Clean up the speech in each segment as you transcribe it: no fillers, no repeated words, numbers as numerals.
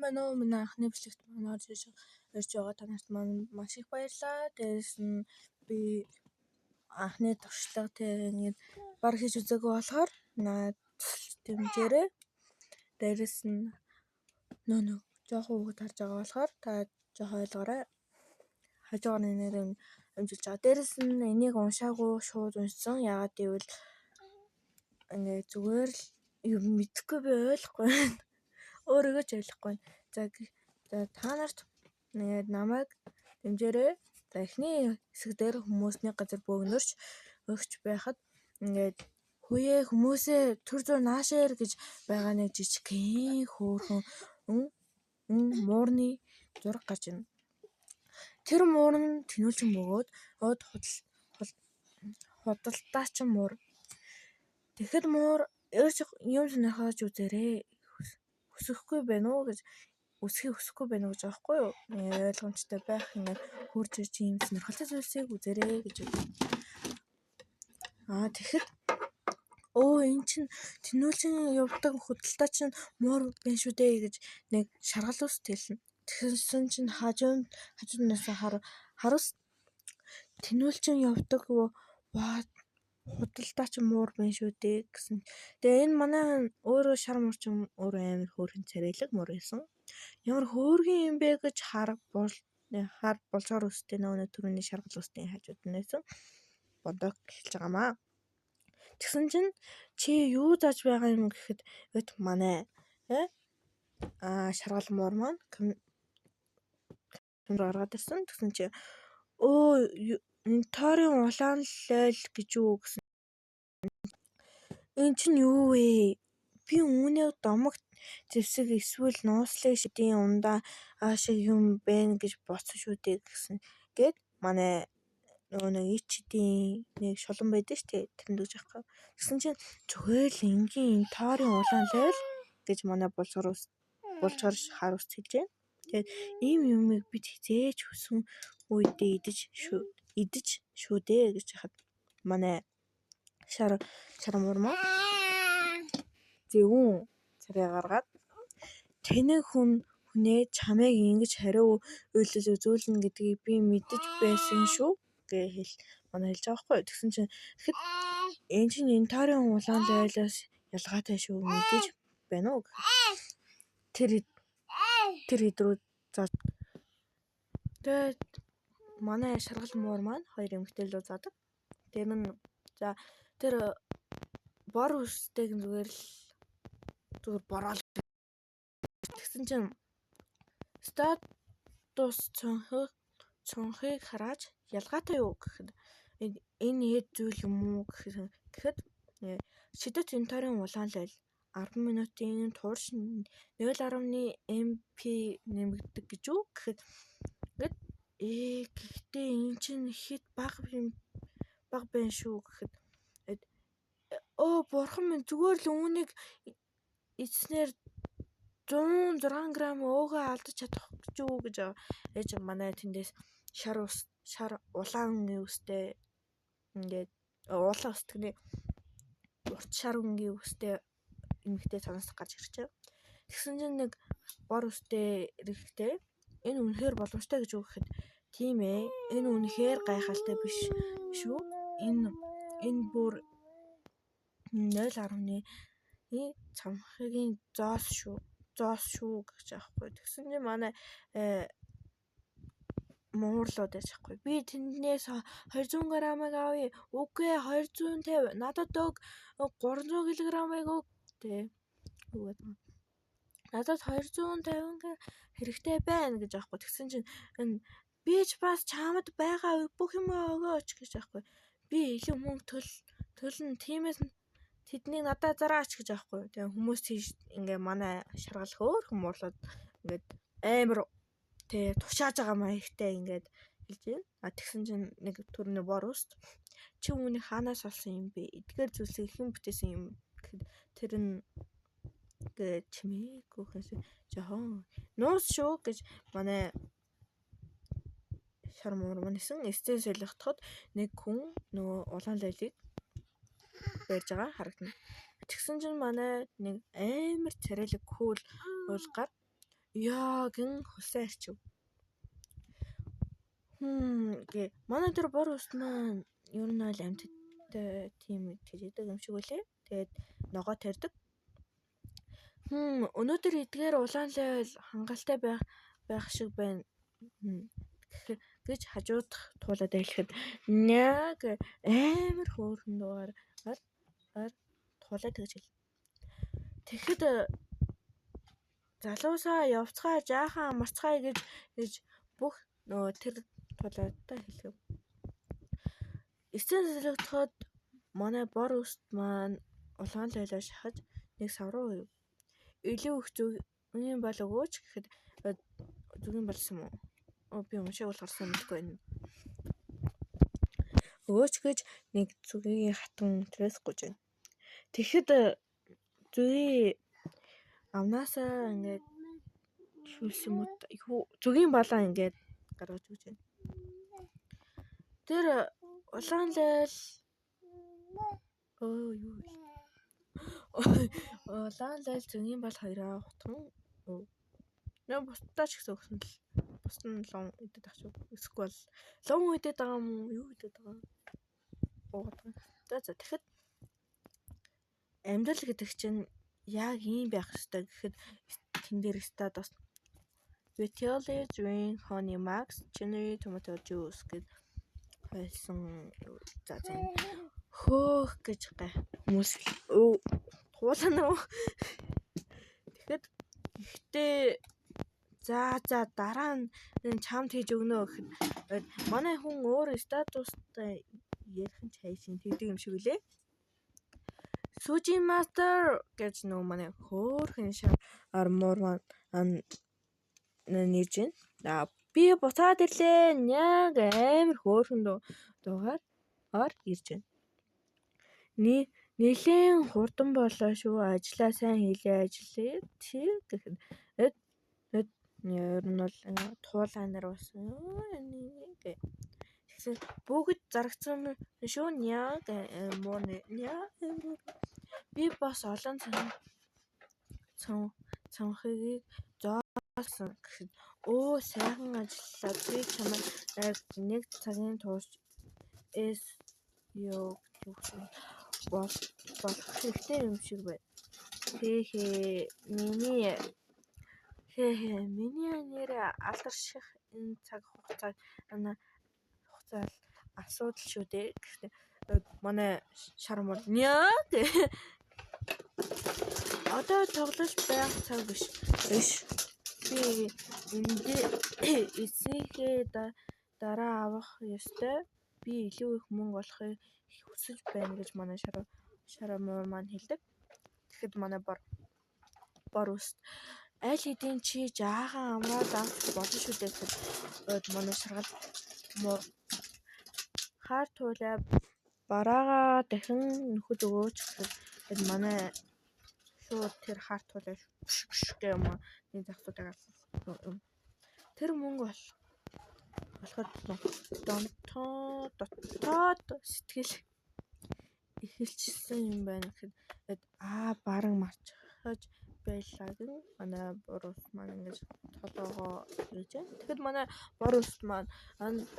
байна уу? Миний анхны бичлэгт маань орж ирж байгаа та нарт маань маш их баярлалаа. Дээрээс нь би анхны туршлага тэгээд баг хийж үзээгүй болохоор дэмжээрэй. Дээрээс нь нөө жоохон хүүхэд харж байгаа болохоор та жоохон ойлгоорой. Хажуугаар нэрээр амжилж байгаа. Дээрээс нь энийг уншаагүй шууд уншсан. Яагаад гэвэл ингээд зүгээр л юм мэдэхгүй би ойлгохгүй байна. Өөрийгөө ч ойлгохгүй. За та нарт ингээд намайг дэмжээрэй. За эхний хэсэг дээр хүмүүсний газар бөөгнөрч өгч байхад ингээд хүүе хүмүүсээ төр зур наашаар гэж байгаа нэг жижигхэн хөөрхөн муурны зураг гарч ирнэ. Тэр муур нь тэнүүлчин бөгөөд худалдаачин муур. Тэгэхэд муур юм сонирхож үзээрэй. Өсөхгүй байна уу гэж өсөхгүй байна уу гэж аахгүй юу? Ойлгомжтой байх ингээд хурж ирж юм сонирхолтой зүйлсийг үзээрэй гэж үг. Тэгэхэд энэ чинь тэнүүлчин явдаг худалдаачин муур байна шүү дээ гэж нэг шаргал ус тэлнэ. Тэгсэн чинь хажуунаас харуус тэнүүлчин явдаг худалдаачин муур байна шүү дээ гэсэн. Тэгээ энэ манай өөрөө шар мурчин өөрөө амар хөөрхөн царайлаг муур байсан. Ямар хөөрхөн юм бэ гэж хар болжоор үстэй нөгөө түрүүний шаргал устын хажууд нь байсан. Бодог хэлж байгаамаа. Тэгсэн чинь чи юу зааж байгаа юм гэхэд манай шаргал муур маань гаргаад ирсэн. Тэгсэн чи Торийн улаан лойл гэж юу гэсэн. Энд чинь юу вэ? Би үүнийг домогт зэвсэг эсвэл нууцлыг шидийн ундаа шиг юм байна гэж бодсон шүү дээ гэсэн. Гэт манай нөгөө нэг ичдийн нэг шулан байдаг шүү дээ. Тэрэнд үгж авах. Тэгсэн чинь зүгээр л энгийн Торийн улаан лойл гэж манай булчаар харуус хэлж байна. Тэгээд ийм юмыг бид хизээж хүсэн үедээ идэж шүү дээ гэж хахад манай шар мурмаа зөвүүн царай гаргаад тэнэг хүнээ чамайг ингэж хариу үйлдэл үзүүлнэ гэдгийг би мэдэж байсан шүү гэж манай хэлж байгаа байхгүй. Тэгсэн чинь тэгэхэд энэ чинь энэ Торийн улаан лойлоос ялгаатай шүү мэдэж байна уу? Тэр идрүү заа. Тэгээд манай шаргал муур маань хоёр эмэгтэй лөө заадаг. Тэр бор үстэйг зүгээр бороол. Тэгсэн чинь статус цонхыг хараад ялгаатай юу гэхэд энэ хэд зүйл юм уу гэхэд шидэт энэ Торийн улаан лойл 10 минутын турш 0.1 MP нэмэгдэг гэж үү гэхэд гэхдээ энэ чинь хэд бага байна шүү гэхэд бурхан минь зүгээр л үүнийг эцснээр 106 г өөгөө алдаж чадах гэж үү гэж ээж манай тэндээс шар улаан үстэй ингээд улаан үстэй урт шар өнгийн үстэй эмэгтэй цанаас гарч ирчихэ. Тэгсэн чинь нэг бор үстэй эрэхтэй энэ үнэхээр боломжтой гэж үг гэхэд тийм ээ энэ үнэхээр гайхалтай биш шүү. Энэ бүр 0.1 цамхагийн зоос шүү гэж аахгүй. Тэгсэн чинь манай муурлууд яаж аахгүй. Би тэнднээс 200 г-ыг авъя. Үгүй 250. Надад өг 300 кг-ыг өг тэ. Надад 250 хэрэгтэй байна гэж аахгүй. Тэгсэн чинь би ч бас чамд байгаа бүх юм өгөөч гэж аахгүй. Би илүү мөнгө төлнө. Тиймээс тэднийг надад зараач гэж аахгүй. Тэгээ хүмүүс тийш ингээ манай шаргал хөөрхөн муурлаад ингээд амар тушааж байгаа маягтай ингээд хэлж байна. Тэгсэн чинь нэг төрний бор үст чи үүнийг хаанаас олсон юм бэ? Эдгээр зүйлсийг хэн бүтээсэн юм гэхэд тэр нь чимээгүйхээс жоохон нуус шүү гэж манай шар муур манайсан эцэн солихтоход нэг хүн нөгөө улаан лойлыг барьж байгаа харагдана. Тэгсэн чинь манай нэг амар царайлаг кул уулгаар Яагын хусан арчив. Манай тэр бор ус маань ер нь аль амьтдтай тийм тэгдэг юм шиг үлээ. Тэгээд ногоо тарьдаг. Өнөөдөр эдгээр улаан левел хангалттай байх шиг байна. Гэж хажуудах туулаад хэлэхэд яг амар хөөрхөн дугаар туулаад тэгж хэл. Тэгэхэд залуусаа явцгаа жаахан амарцгаая гэж бүх нөгөө тэр тулаатаа хэлэв. Эцсийн солигдоход манай бор үст маань улаан лайлаа шахаж нэг савруу өгөв. Илүү их зүгийн бол өгөөч гэхэд зүгийн болсон юм уу? Би уншааг бол гарсан мэдгүй байна. Өгөөч гэж нэг зүгийн хатан тэрээс гуйж байна. Тэгэхэд зүгийн амнаасаа ингээд шүүлсэн юм уу? Зүгийн балаа ингээд гаргаж өгч байна. Тэр улаан лайл улаан лайл зүгийн бал хоёроо хутган нөө бусдаа ч гэсэн өгсөн л бус нь лон идэт ах шүү. Эсвэл лон идэт байгаа юм уу? Юу идэт байгаа? За тэгэхэд амьдрал гэдэг чинь яг ийм байх ёстой гэхэд тэн дээр статус Vitelli Drink Honey Max Cherry Tomato Juice гэд байсан. За хөөх гэж хүмүүс туулна уу? Тэгэхэд ихтэй за дараа нь чамд хийж өгнө гэхэд манай хүн өөр статустай ярих нь хайшин тэгдэг юм шиг үлээ. Suji Master гэж нөө манай хөөхөн армор маань нэрж байна. Би буцаад ирлээ. Яг амар хөөхөн дуугаар ирж байна. Нэлээд хурдан болоо шүү. Ажлаа сайн хийлээ ажиллая. Тэгэхэд ер нь бол туулаа нар бас бүгд зарагцсан шүү. Яг би бас олон цанхыг зоосон гэхэд сайхан ажиллаа. Би чамайг нэг цагийн турш болох хэрэгтэй юм шиг байна. Миний нэр алдарших энэ цаг хугацааг асуудал шүү дээ. Манай шармал яг одоо тоглож байх цаг биш. Би эсэхээ дараа авах ёстой. Би илүү их мөнгө олохыг хүсэж байна гэж манай шарамуур маань хэлдэг. Тэгэхэд манай бор үст аль хэдийн чи жаахан амраад авч болно шүү дээ гэхэд манай шаргал муур хаар туулаа бараагаа дахин нөхөж өгөөч гэхэд манай шууд тэр хаар туулаа гэх юм уу нэг захсуудаа тэр мөнгө болоход дотоод сэтгэл эхэлчихсэн юм байна гэхэд бараг марчхаж байлаа гэн манай бор ус маань ингэж толгоо хийж байна. Тэгэхэд манай бор ус маань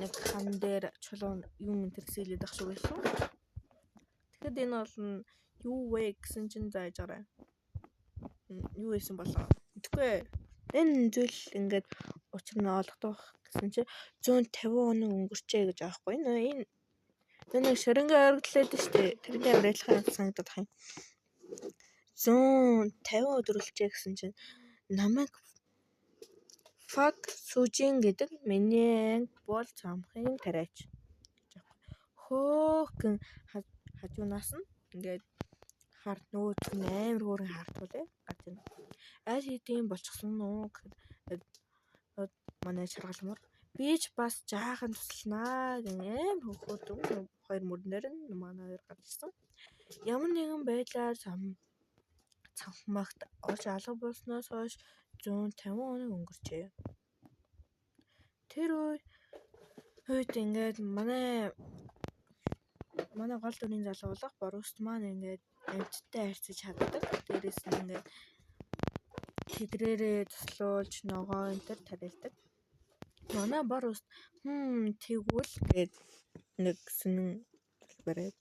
нэг хан дээр чулуун юм интерсэлээд ах шиг байсан. Тэгэхэд энэ бол юу вэ гэсэн чинь зааж гараа. Юу байсан болоо мэдгүй. Энэ зүйл ингээд учир нь олгодох гэсэн чинь 150 хоног өнгөрчээ гэж аахгүй нөө энэ ширэнгээ ойрогдлээд штэ тэрний амьдралын санагдах юм 150 өдрөлжээ гэсэн чинь намайг fuck сужин гэдэг миний бол цамхын тариач хөөхөн хажуунаас нь ингээд харт нөөц амар хөөрхөн хартуулээ гарч байна. Аль хэдийн болчихсон уу гэхэд манай шаргалмар би ч бас жаахан тусланаа гэн аим хөхөд хоёр мөрнөр нь манай хоёр гарч ирсэн. Ямар нэгэн байдлаар цамхмагт орж алга болсноос хойш 150 хоног өнгөрчээ. Тэр үед ингээд манай гол дүрийн залуу болох бор уст маань ингээд амьтдтай харьцаж чаддаг. Дээрээс нь ингээд тэдрээрээ туслуулж ногоо энэ төр тариалдаг. Манай бар ус тэгвэл гээд нэг сүнэн барайд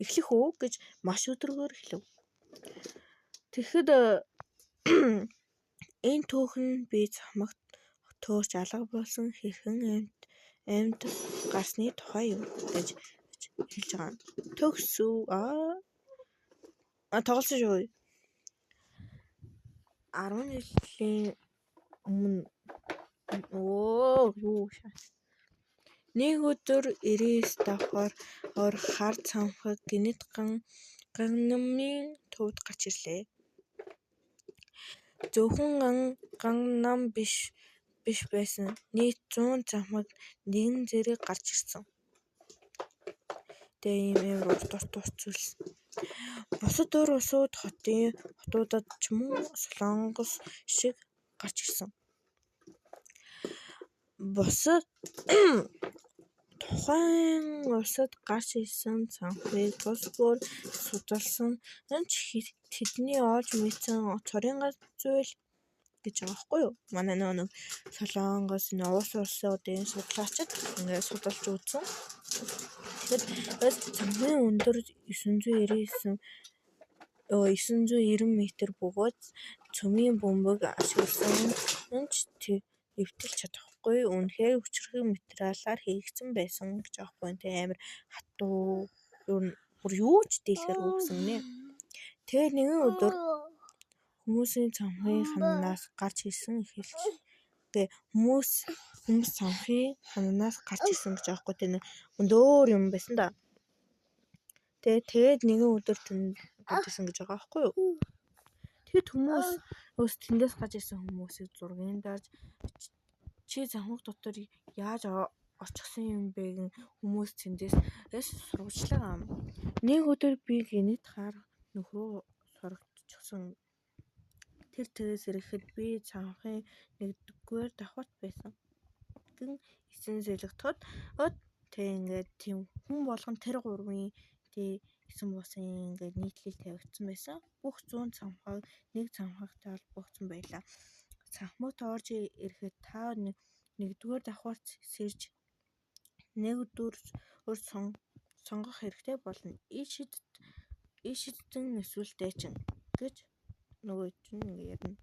эхлэх үү гэж маш өдрөөр хэлв. Тэгэхэд энэ түүхэн би цамагт төөрч алга болсон хэрхэн амьд гарсны тухай юм гэж хэлж байгаа. Төгсөв тоглосон шүү. 10 жилийн өмнө нэг өдөр 90 давхар хар цамхаг гинэт гангнамын төвд гарч ирлээ. Зөвхөн гангнам биш байсан. Нийт 100 цамхаг нэгэн зэрэг гарч ирсэн. Тэгээ ийм урт зүйлс. Бусад өөр усууд хотуудад ч мөн солонгос шиг гарч ирсэн. Бусад тухайн усад гарч ирсэн цамхыг тус бүр судалсан ч тэдний олж мэдсэн цорын зүйл гэж байгаа байхгүй юу? Манай нэг солонгос улсуудын судлаачид ингээд судалж үзсэн. Тэгэхээр цамхын өндөр 990 м бөгөөд цөмийн бөмбөг ашигласан ч эвдэлж чадахгүй үнэхээр хүчирхэг материалаар хийгдсэн байсан гэж аахгүй. Тэ амар хатуу юу ч дийлэхэр өгсөн нэ. Тэгээд нэгэн өдөр хүмүүсийн цамхын хананаас гарч ирсэн эхэлж. Тэгээ хүмүүс цамхын хананаас гарч ирсэн гэж аахгүй. Тэ өндөр юм байсан да. Тэгээд нэгэн өдөр тэнд гарсан гэж байгаа байхгүй юу? Тэгэд хүмүүс тэндээс гарч ирсэн хүмүүсийг зургийн дарж чи цамхаг дотор яаж очихсан юм бэ гэн хүмүүс тэндээс сурвалжлаа. Нэг өдөр би гинэт хар нөхрөө сорогдчихсон. Тэрээс ирэхэд би цамхын 1-р давхарт байсан. Гэн эсэн зэлэгтод тэг ингээд тийм хүн болгон тэр 3-ын эсэн буусан ингээд нийтлэл тавигдсан байсан. Бүх 100 цамхаг нэг цамхагтай холбогдсон байлаа. Цамхагт орж ирэхэд та 1-р давхарт сэрж нэг өдөр сонгох хэрэгтэй болно. Ишидэн эсвэл дайчин гэж нөгөө чинь ярина.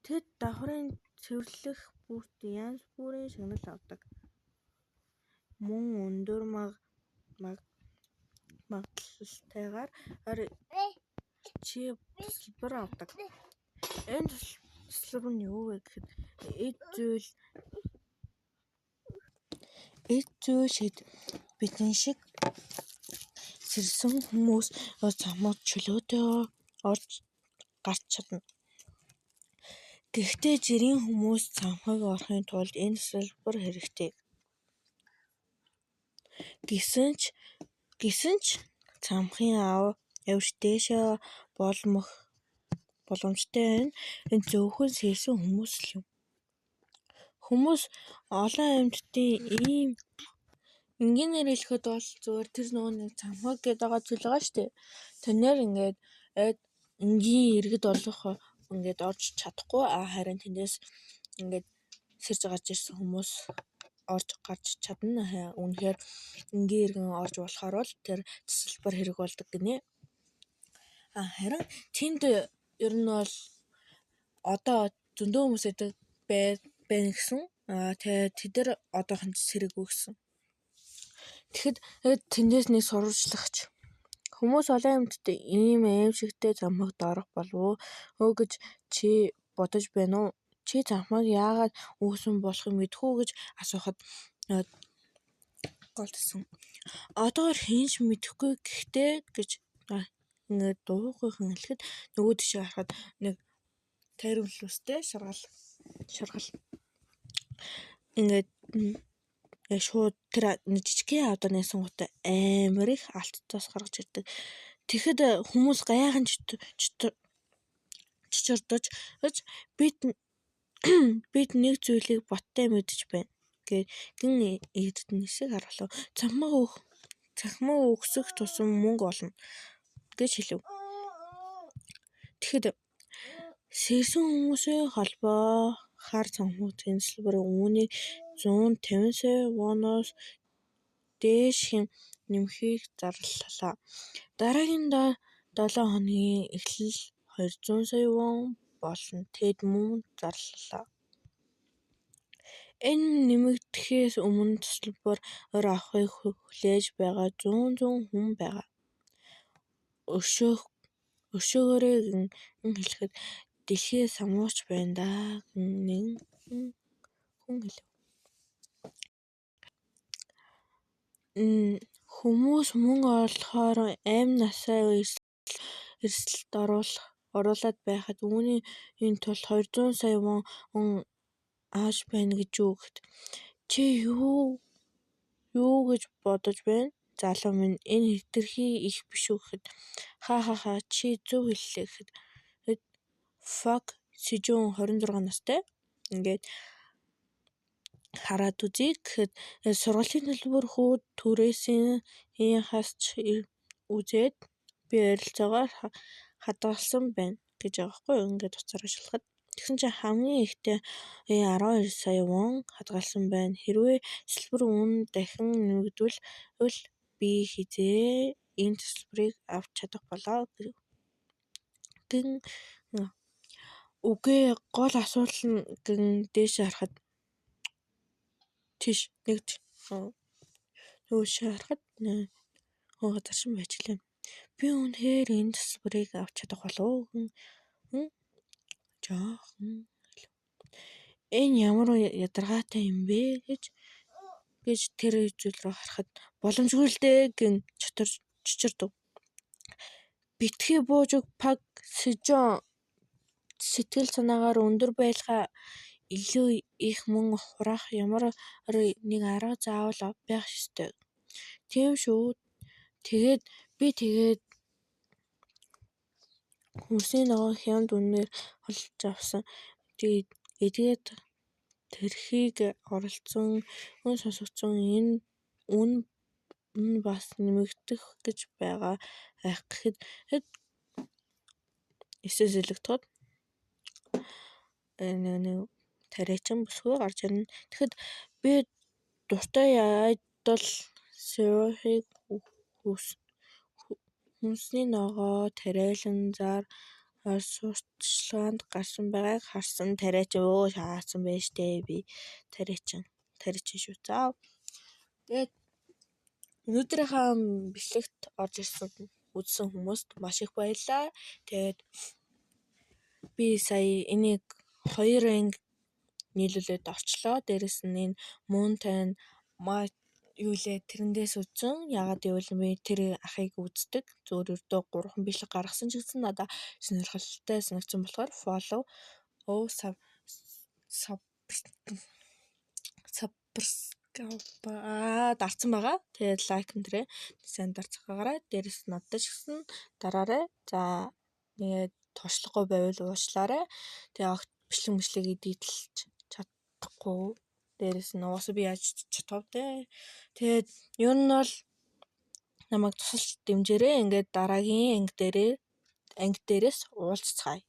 Тэд давхрын цэвэрлэх бүрт янз бүрийн шагнал авдаг. Мөн өндөр магадлалтайгаар чи тусламж авдаг. Энэ тусламж нь юу вэ гэхэд эд зүйл шид бидэн шиг сэрсэн хүмүүс цамхаг чөлөөтэй орж гарч чадна. Гэхдээ жирийн хүмүүс цамхаг орохын тулд энэ тусламж хэрэгтэй. Гэсэн ч цамхын авж дээшээ боломжтой энэ зөвхөн сэрсэн хүмүүс л юм. Хүмүүс олон амьтдын энгийнээр хэлэхэд бол зүгээр тэр нэг цамхаг гэдэг байгаа зүйл байгаа шүү дээ. Тэрнэр ингээд энгийн иргэд олох ингээд орж чадахгүй харин тэндээс ингээд сэрж гарч ирсэн хүмүүс орж гарч чадна. Үнэхээр энгийн иргэн орж болохоор бол тэр тусламж хэрэг болдог гинэ. Харин тэнд ер нь бол одоо зөндөө хүмүүс байна гэсэн. Тэгээд тэд нар одоохон сэрэггүй гэсэн. Тэгэхэд тэндээс нэг сурвалжлагч хүмүүс олон амьтад ийм аимшигтэй цамхагт орох болов уу гэж чи бодож байна уу? Чи цамхаг яагаад үүсэн болохыг мэдхүү гэж асуухад голдсон. Одоор хинч мэдэхгүй гэхдээ гэж ингээд дуугүйхан хэлэхэд нөгөө тишээ харахад нэг тайруулуустай шаргал ингээд шууд тэр жижигхэн авдар нээсэн гутаа амар их алтцаас гаргаж ирдэг. Тэгэхэд хүмүүс гайхан чичирдож бид нэг зүйлийг боттой мэдэж байна гэн эрдэнэсийг харуулв. Цахимаа өгсөх тусам мөнгө олно гэж хэлв. Тэгэхэд Сэрсэн хүмүүсийн холбоо хар цамхуудын салбарын үүнийг 150 сая воноос дээш нэмэхийг зарлалаа. Дараагийн 7 хоногийн эхлэл 200 сая вон болно. Тэд мөн зарлалаа. Энэ нэмэгдэхээс өмнө тусламжаар авахыг хүлээж байгаа 100 хүн байгаа. Өшөөгөөрэй гэн хэлэхэд дэлхий самууч байна даа гэн нэг хүн хэлэв. Хүмүүс мөнгө олохоор амь насаа эрсдэлд оруулаад байхад үүний тулд 200 сая вон ааж байна гэж юу гэхэд чи юу гэж бодож байна? Залуу минь энэ хэтэрхий их биш үү гэхэд хаа чи зөв хэллээ гэхэд fuck Сэжүүн 26 настай ингээд хараад үзье гэхэд сургуулийн төлбөр хүүд түрээсийн хасч үзээд би ойролцоогоор хадгалсан байна гэж байгаа байхгүй юу? Ингээд уцаараа шалахад тэгсэн чинь хамгийн ихтэй 12 сая вон хадгалсан байна. Хэрвээ салбар үнэ дахин нэмэгдвэл би хизээ энэ салбарыг авч чадах болоо гэн үгүй гол асуудал нь гэн дээш харахад тийш нэгж харахад газаршин байж лээ. Би үнэхээр энэ салбарыг авч чадах болов гэн жоохон энэ ямар ядаргаатай юм бэ гэж тэр зүйл рүү харахад боломжгүй л дээ гэн чичирдв. Битгий бууж өг паг Сэжүүн сэтгэл санаагаар өндөр байлгаа илүү их мөн хураах ямар нэг арга заавал байх ёстой. Тийм шүү. Тэгээд би хүмүүсийн ногоон хямд үнээр холж авсан. Тэгээд тэрхийг оролцсон сонсогдсон энэ үн бас нэмэгдэх гэж байгаа байх гэхэд эсэсэлэгдээд нэг тариачин бүсгүй гарч ирнэ. Тэгэхэд би дуртай айдол Сёхийг хүнсний ногоо тариалан зар сурталчилгаанд гарсан байгааг харсан. Тариачин шагаасан байж тээ би тариачин шүү. За тэгээд өнөөдрийнхээ бэлэгт орж ирсэн үзсэн хүмүүст маш их баярлалаа. Тэгээд би сая энийг 2 анги нийлүүлээд орчлоо. Дээрэс нь энэ Mountain тэрэндээс үзсэн. Ягаад гэвэл би тэр ахыг үздэг. Зөөрөдөө 3 бичлэг гаргасан ч гэсэн надад сонирхолтой санагдсан болохоор follow дарсан байгаа. Тэгээд лайк нэрээ сайн дарцгаагаарай. Дээрэс нь надад ч гэсэн дараарай. За тэгээд туршлагагүй байвал уучлаарай. Тэгээд бичлэг эдитэлж чадахгүй. Дээрэс нь уусаа би яаж чадав дээ. Тэгээд ер нь бол намайг тусалж дэмжээрэй. Ингээд дараагийн анги дээрээс уулзцгаая.